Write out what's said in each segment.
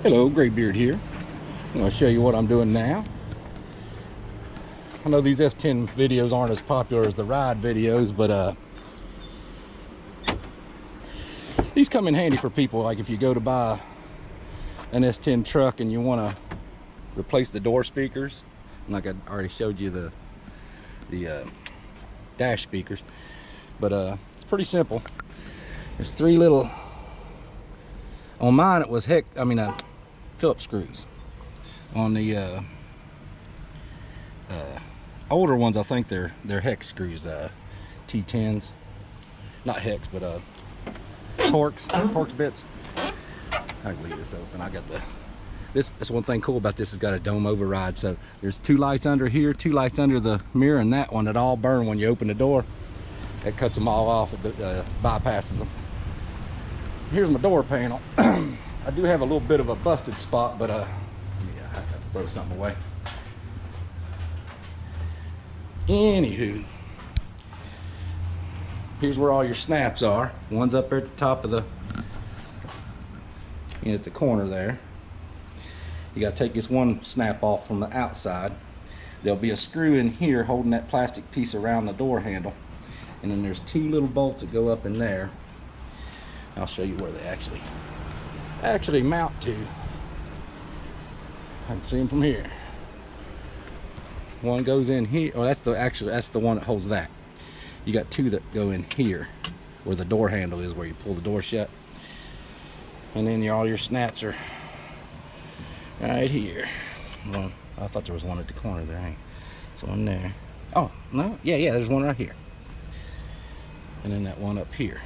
Hello, Graybeard here. I'm going to show you what I'm doing now. I know these S-10 videos aren't as popular as the ride videos, but these come in handy for people. Like if you go to buy an S-10 truck and you want to replace the door speakers, like I already showed you the dash speakers, but it's pretty simple. There's three little, on mine it was Phillips screws. On the older ones, I think they're hex screws, T10s, not hex, but Torx bits. I can leave this open. I got that's one thing cool about this. It's got a dome override, so there's two lights under here, two lights under the mirror, and that one that all burn when you open the door. That cuts them all off. It bypasses them. Here's my door panel. I do have a little bit of a busted spot, but yeah, I have to throw something away. Anywho, here's where all your snaps are. One's up there at the top of at the corner there. You got to take this one snap off from the outside. There'll be a screw in here holding that plastic piece around the door handle, and then there's two little bolts that go up in there. I'll show you where they actually mount to. I can see them from here. One goes in here. Oh, that's the one that holds that. You got two that go in here where the door handle is, where you pull the door shut. And then all your snaps are right here. Well, I thought there was one at the corner there. Ain't. So one there. Oh no, yeah, there's one right here. And then that one up here.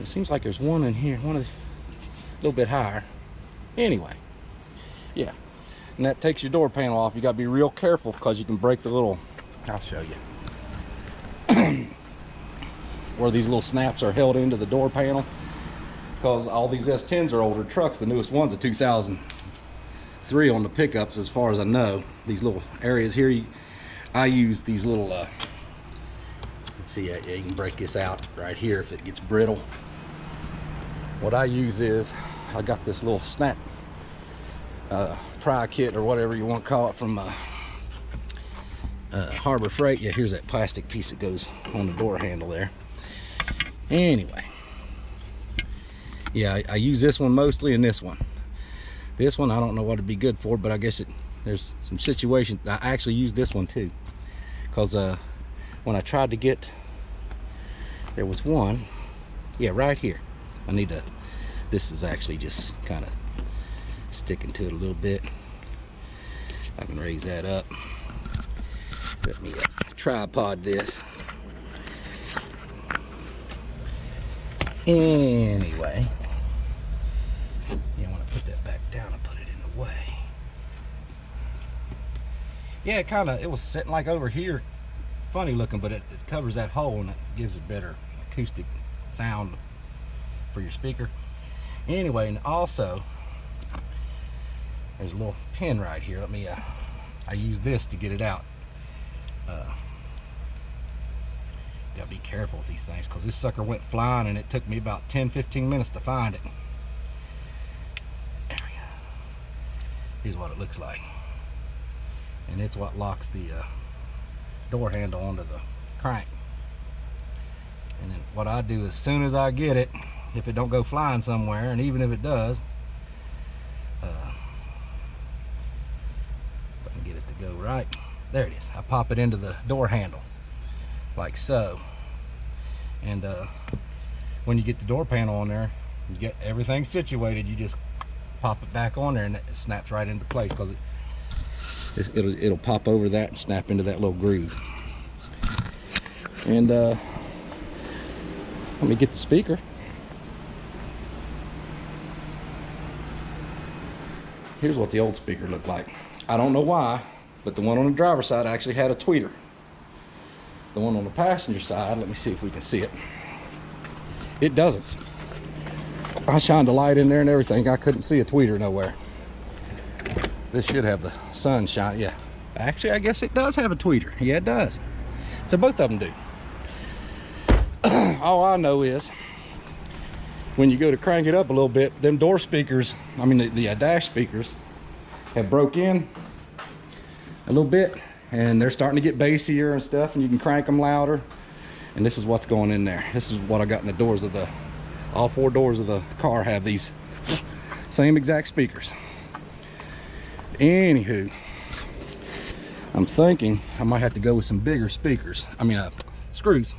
It seems like there's one in here, a little bit higher. Anyway, yeah. And that takes your door panel off. You got to be real careful because you can break the little, I'll show you, where these little snaps are held into the door panel. Because all these S-10s are older trucks. The newest one's a 2003 on the pickups, as far as I know. These little areas here, I use these little, see, you can break this out right here if it gets brittle. What I use is, I got this little snap pry kit or whatever you want to call it from Harbor Freight. Yeah, here's that plastic piece that goes on the door handle there. Anyway, yeah, I use this one mostly, and this one. This one I don't know what it'd be good for, but I guess there's some situations. I actually use this one too, because when I tried to get, there was one, yeah, right here. I need to, this is actually just kind of sticking to it a little bit. I can raise that up. Let me tripod this. Anyway, you want to put that back down and put it in the way. Yeah, it was sitting like over here, funny looking, but it covers that hole and it gives a better acoustic sound for your speaker. Anyway, and also there's a little pin right here. Let me I use this to get it out. Gotta be careful with these things, because this sucker went flying and it took me about 10-15 minutes to find it. There we go. Here's what it looks like, and it's what locks the door handle onto the crank. And then what I do, as soon as I get it, if it don't go flying somewhere, and even if it does, if I can get it to go right, there it is. I pop it into the door handle like so, and when you get the door panel on there, you get everything situated, you just pop it back on there and it snaps right into place, because it'll pop over that and snap into that little groove. And let me get the speaker. Here's what the old speaker looked like. I don't know why, but the one on the driver's side actually had a tweeter. The one on the passenger side, let me see if we can see it. It doesn't. I shined a light in there and everything. I couldn't see a tweeter nowhere. This should have the sunshine. Yeah, actually, I guess it does have a tweeter. Yeah, it does. So both of them do. All I know is when you go to crank it up a little bit, them door speakers, I mean the dash speakers, have broke in a little bit, and they're starting to get bassier and stuff, and you can crank them louder. And this is what's going in there. This is what I got in the doors of the, all 4 doors of the car have these same exact speakers. Anywho, I'm thinking I might have to go with some bigger speakers. I mean, screws,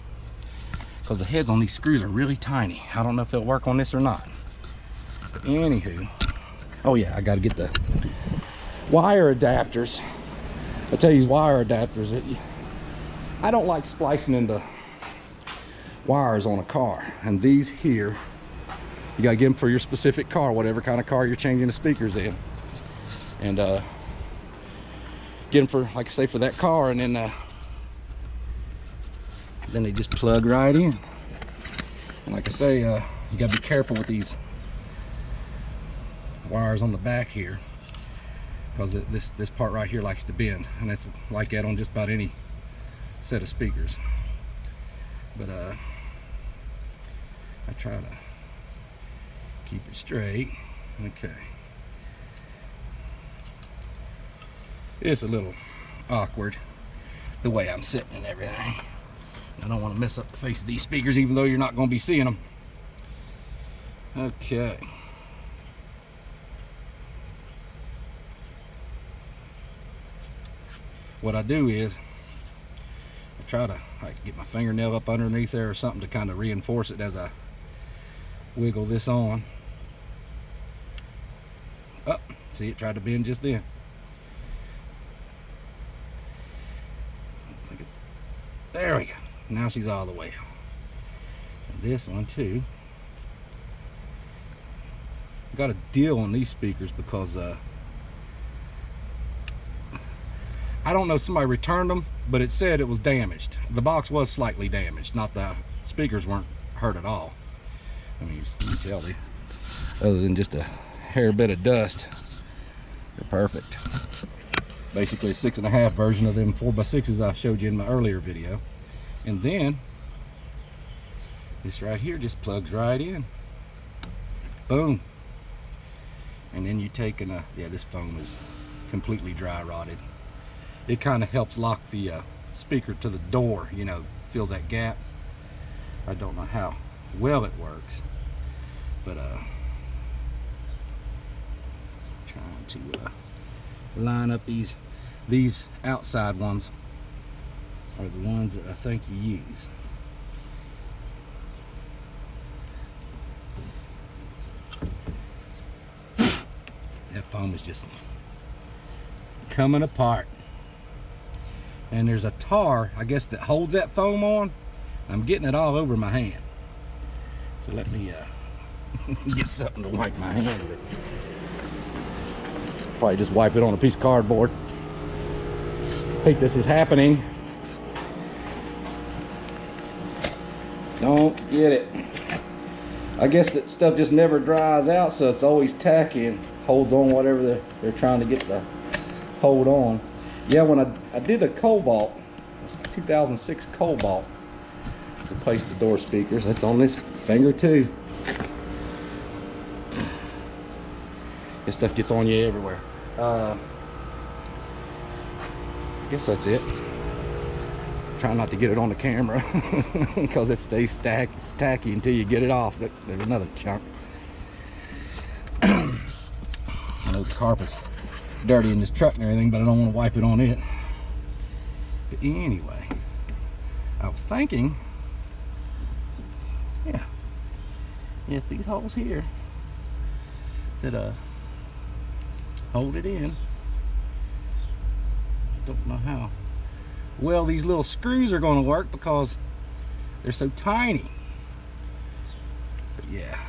because the heads on these screws are really tiny. I don't know if it'll work on this or not. But anywho, oh yeah, I got to get the wire adapters. I tell you, these wire adapters, I don't like splicing into wires on a car. And these here, you got to get them for your specific car, whatever kind of car you're changing the speakers in. And get them for, like I say, for that car, and then they just plug right in. And like I say, you got to be careful with these wires on the back here, because this part right here likes to bend, and it's like that on just about any set of speakers. But I try to keep it straight. Okay, it's a little awkward the way I'm sitting and everything. I don't want to mess up the face of these speakers, even though you're not going to be seeing them. Okay. What I do is I try to like get my fingernail up underneath there or something to kind of reinforce it as I wiggle this on. Oh, see, it tried to bend just then. I think it's, there we go. Now she's all the way out. And this one too. Got a deal on these speakers because I don't know, somebody returned them, but it said it was damaged. The box was slightly damaged, not the speakers weren't hurt at all. I mean, you can tell they, other than just a hair bit of dust, they're perfect. Basically a 6.5 version of them 4x6s I showed you in my earlier video. And then this right here just plugs right in. Boom. And then you take and yeah, this foam is completely dry rotted. It kind of helps lock the speaker to the door, you know, fills that gap. I don't know how well it works, but trying to line up these outside ones are the ones that I think you use. That foam is just coming apart. And there's a tar, I guess, that holds that foam on. I'm getting it all over my hand. So let me get something to wipe my hand with. Probably just wipe it on a piece of cardboard. I think this is happening. Don't get it. I guess that stuff just never dries out, so it's always tacky and holds on whatever they're trying to get to hold on. Yeah, when I did a Cobalt, it's 2006 Cobalt, replaced the door speakers. That's on this finger too. This stuff gets on you everywhere. I guess that's it. Try not to get it on the camera because it stays tacky until you get it off. There's another chunk. I know the carpet's dirty in this truck and everything, but I don't want to wipe it on it. But anyway, I was thinking, yeah, it's these holes here that hold it in. Don't know how well these little screws are going to work because they're so tiny. But yeah,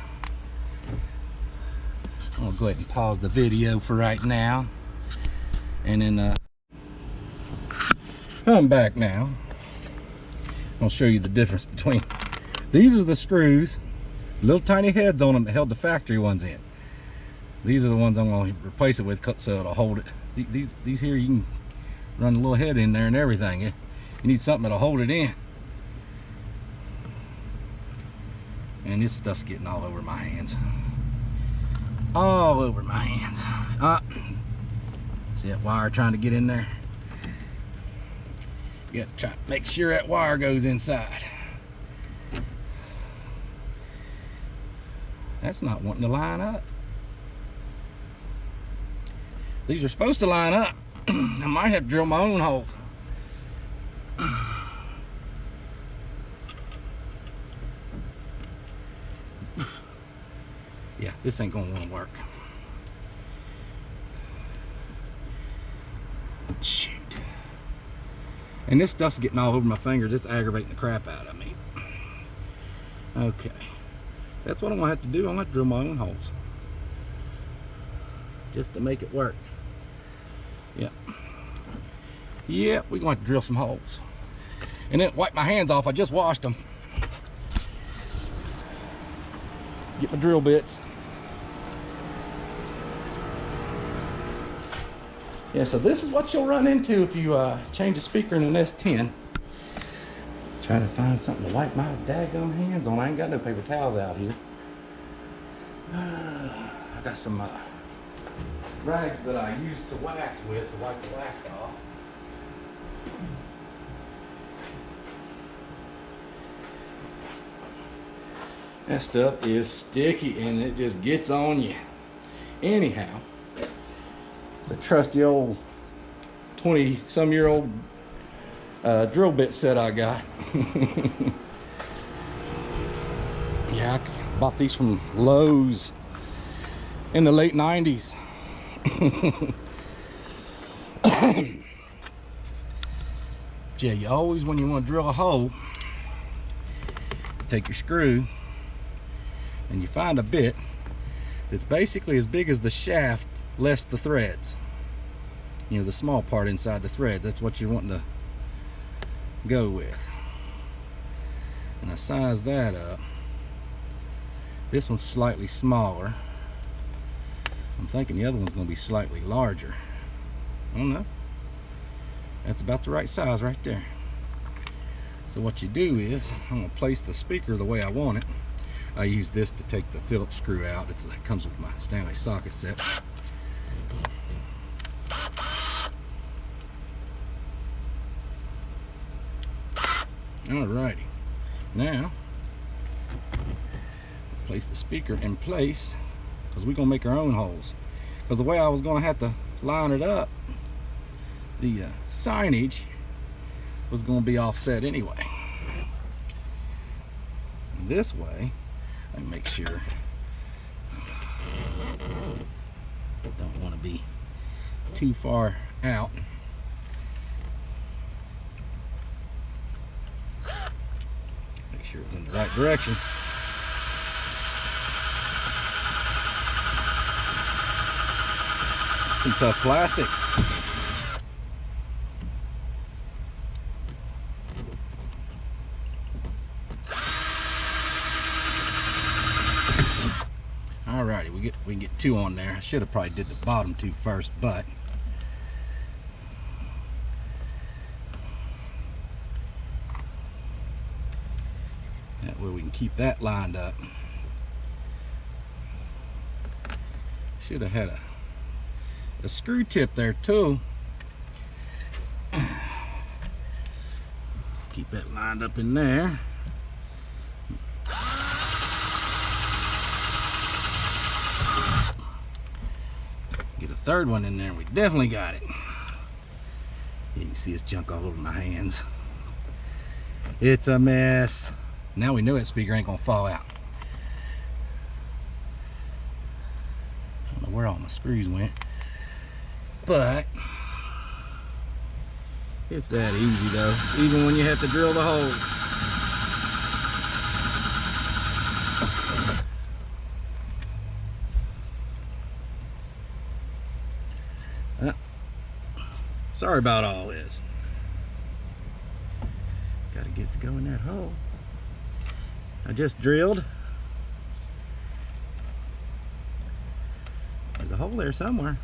I'm gonna go ahead and pause the video for right now, and then come back now. I'll show you the difference between these are the screws, little tiny heads on them that held the factory ones in. These are the ones I'm going to replace it with so it'll hold it. These here, you can run a little head in there and everything. You need something that'll hold it in. And this stuff's getting all over my hands. All over my hands. See that wire trying to get in there? You got to try to make sure that wire goes inside. That's not wanting to line up. These are supposed to line up. I might have to drill my own holes. Yeah, this ain't gonna want to work. Shoot. And this stuff's getting all over my fingers. It's aggravating the crap out of me. Okay. That's what I'm gonna have to do. I'm gonna have to drill my own holes. Just to make it work. Yep. Yep, we're gonna have to drill some holes. And then wipe my hands off. I just washed them. Get my drill bits. Yeah, so this is what you'll run into if you change a speaker in an S-10. Try to find something to wipe my daggone hands on. I ain't got no paper towels out here. I got some rags that I use to wax with to wipe the wax off. That stuff is sticky and it just gets on you. Anyhow, it's a trusty old 20-some-year-old drill bit set I got. Yeah, I bought these from Lowe's in the late 90s. Yeah, you always, when you want to drill a hole, take your screw and you find a bit that's basically as big as the shaft less the threads. You know, the small part inside the threads. That's what you're wanting to go with. And I size that up. This one's slightly smaller. I'm thinking the other one's going to be slightly larger. I don't know. That's about the right size right there. So what you do is, I'm going to place the speaker the way I want it. I use this to take the Phillips screw out. It comes with my Stanley socket set. Alrighty. Now, place the speaker in place because we're going to make our own holes. Because the way I was going to have to line it up, the signage was going to be offset anyway. This way, I make sure. Don't want to be too far out. Make sure it's in the right direction. Some tough plastic. Alrighty, we can get two on there. I should have probably did the bottom two first, but that way we can keep that lined up. Should have had a screw tip there too. Keep that lined up in there. Get a third one in there, and we definitely got it. You can see it's junk all over my hands. It's a mess. Now we know that speaker ain't gonna fall out. I don't know where all my screws went, but it's that easy though, even when you have to drill the holes. Sorry about all this. Gotta get to go in that hole. I just drilled. There's a hole there somewhere.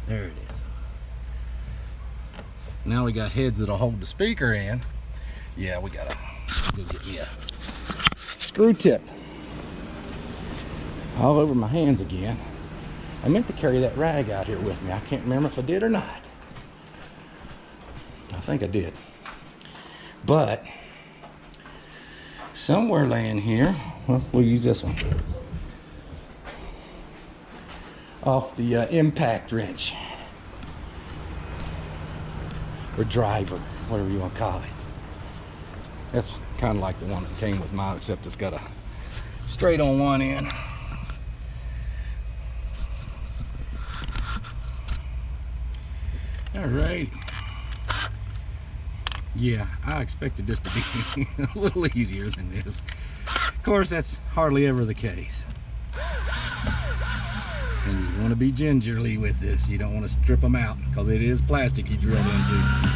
There it is. Now we got heads that'll hold the speaker in. Yeah, we gotta go get me screw tip all over my hands again. I meant to carry that rag out here with me. I can't remember if I did or not. I think I did. But somewhere laying here, well, we'll use this one, off the impact wrench or driver, whatever you want to call it. That's kind of like the one that came with mine, except it's got a straight on one end. All right. Yeah, I expected this to be a little easier than this. Of course, that's hardly ever the case. And you want to be gingerly with this. You don't want to strip them out because it is plastic you drilled into.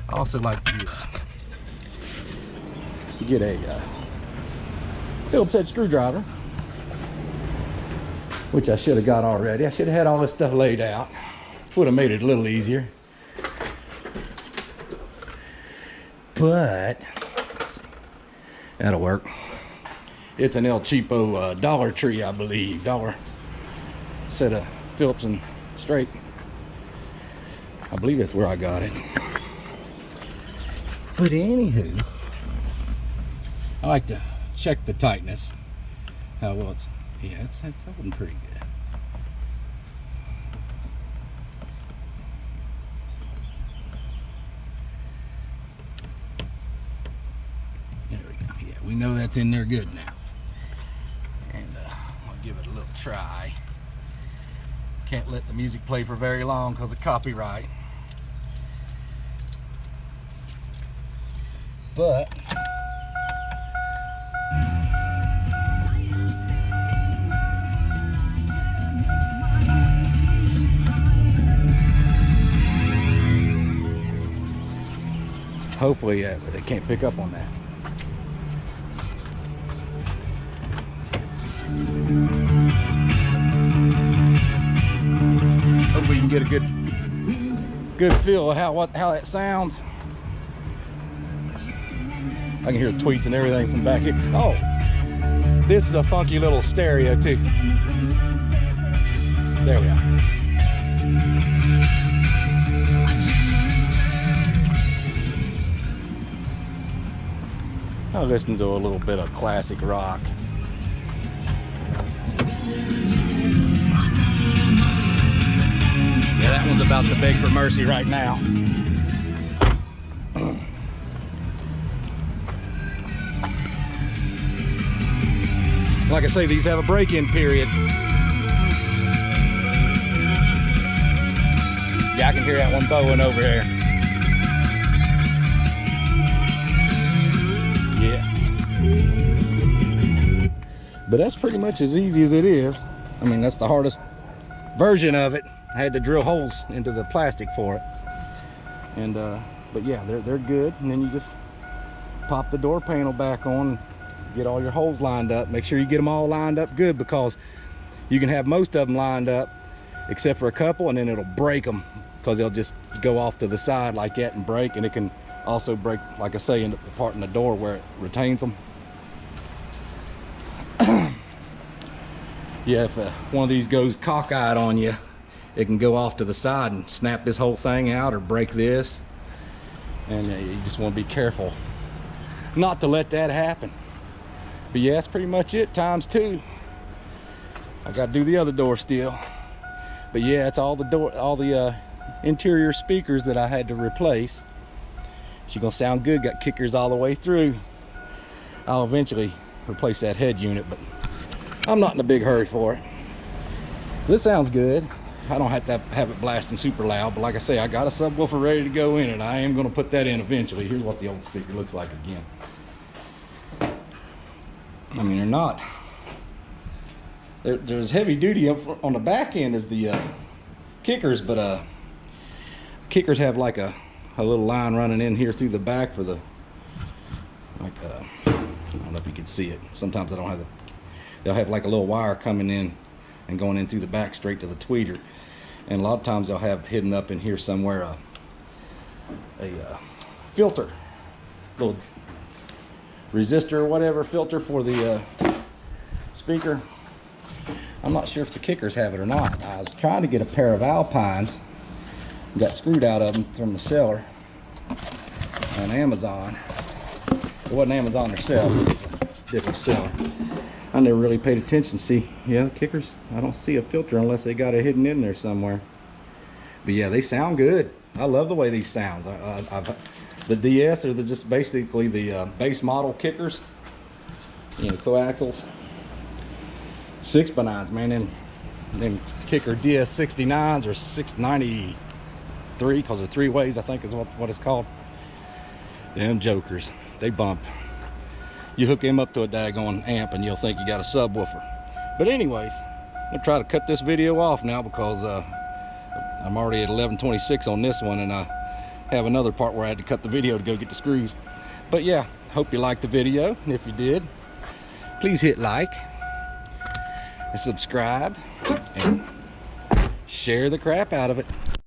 I also like to get a Phillips head screwdriver, which I should have got already. I should have had all this stuff laid out. Would have made it a little easier. But let's see. That'll work. It's an El Cheapo Dollar Tree, I believe. Dollar set of Phillips and straight. I believe that's where I got it. But anywho, I like to check the tightness. How well it's, yeah, it's holding pretty good. There we go. Yeah, we know that's in there good now. And I'll give it a little try. Can't let the music play for very long because of copyright. But hopefully they can't pick up on that. Hope we can get a good feel of how that sounds. I can hear tweets and everything from back here. Oh, this is a funky little stereo too. There we are. I'll listen to a little bit of classic rock. Yeah, that one's about to beg for mercy right now. Like I say, these have a break-in period. Yeah, I can hear that one bowing over there. Yeah. But that's pretty much as easy as it is. I mean, that's the hardest version of it. I had to drill holes into the plastic for it. And but yeah, they're good. And then you just pop the door panel back on, get all your holes lined up. Make sure you get them all lined up good, because you can have most of them lined up except for a couple, and then it'll break them because they'll just go off to the side like that and break. And it can also break, like I say, in the part in the door where it retains them. Yeah, if one of these goes cockeyed on you, it can go off to the side and snap this whole thing out or break this. And you just want to be careful not to let that happen. But yeah, that's pretty much it, times two. I got to do the other door still. But yeah, it's all the interior speakers that I had to replace. She's gonna sound good. Got kickers all the way through. I'll eventually replace that head unit, but I'm not in a big hurry for it. This sounds good. I don't have to have it blasting super loud, but like I say, I got a subwoofer ready to go in, and I am gonna put that in eventually. Here's what the old speaker looks like again. I mean, they're not. There's heavy duty up on the back end as the kickers, but kickers have like a little line running in here through the back for the, like, I don't know if you can see it. Sometimes I don't have they'll have like a little wire coming in and going in through the back straight to the tweeter. And a lot of times they'll have hidden up in here somewhere a filter, little resistor or whatever filter for the speaker. I'm not sure if the kickers have it or not. I was trying to get a pair of Alpines, got screwed out of them from the seller on Amazon. It wasn't Amazon themselves, it was a different seller. I never really paid attention. See, yeah, the kickers, I don't see a filter unless they got it hidden in there somewhere. But yeah, they sound good. I love the way these sounds. The DS are just basically the base model kickers, you know, coaxials. 6x9s, man. Them kicker DS69s or 693, because they're 3 ways, I think is what it's called. Them jokers, they bump. You hook him up to a daggone amp and you'll think you got a subwoofer. But anyways, I'm gonna try to cut this video off now because I'm already at 11:26 on this one, and I have another part where I had to cut the video to go get the screws. But yeah, hope you liked the video, and if you did, please hit like and subscribe and share the crap out of it.